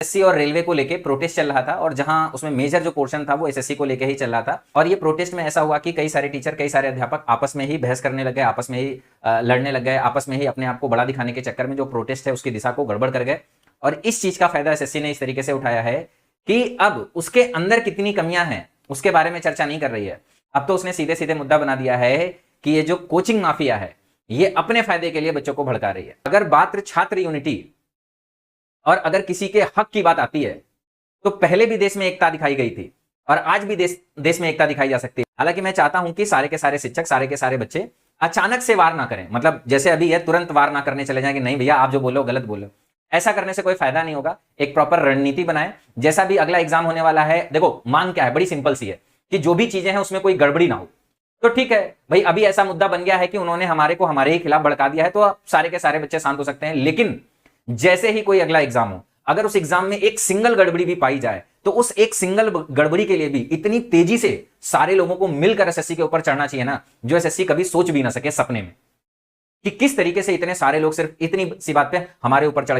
SSC और railway को लेके प्रोटेस्ट चल रहा था और जहां उसमें मेजर जो पोर्शन था वो एसएससी को लेके ही चल रहा था। और ये प्रोटेस्ट में ऐसा हुआ कि कई सारे टीचर, कई सारे अध्यापक आपस में ही बहस करने लग गए, आपस में ही लड़ने लग गए, आपस में ही अपने आप को बड़ा दिखाने के चक्कर में जो प्रोटेस्ट है उसकी दिशा को गड़बड़ कर गए। और इस चीज का फायदा एसएससी ने इस तरीके से उठाया है कि अब उसके अंदर कितनी कमियां हैं उसके बारे में चर्चा नहीं कर रही है। अब तो उसने सीधे सीधे मुद्दा बना दिया है कि ये जो कोचिंग माफिया है ये अपने फायदे के लिए बच्चों को भड़का रही है। अगर बात छात्र यूनिटी और अगर किसी के हक की बात आती है तो पहले भी देश में एकता दिखाई गई थी और आज भी देश में एकता दिखाई जा सकती है। हालांकि मैं चाहता हूं कि सारे के सारे शिक्षक, सारे के सारे बच्चे अचानक से वार ना करें, मतलब जैसे अभी है तुरंत वार ना करने चले जाएं कि नहीं भैया आप जो बोलो गलत बोलो। ऐसा करने से कोई फायदा नहीं होगा। एक प्रॉपर रणनीति बनाए। जैसा भी अगला एग्जाम होने वाला है, देखो मांग क्या है, बड़ी सिंपल सी है कि जो भी चीजें हैं उसमें कोई गड़बड़ी ना हो। तो ठीक है भाई, अभी ऐसा मुद्दा बन गया है कि उन्होंने हमारे को हमारे ही खिलाफ भड़का दिया है, तो अब सारे के सारे बच्चे शांत हो सकते हैं। लेकिन जैसे ही कोई अगला एग्जाम हो, अगर उस एग्जाम में एक सिंगल गड़बड़ी भी पाई जाए तो उस एक सिंगल गड़बड़ी के लिए भी इतनी तेजी से सारे लोगों को मिलकर एसएससी के ऊपर चढ़ना चाहिए ना, जो एसएससी कभी सोच भी ना सके सपने में, कि किस तरीके से इतने सारे लोग सिर्फ इतनी सी बात पे हमारे ऊपर चढ़ गए।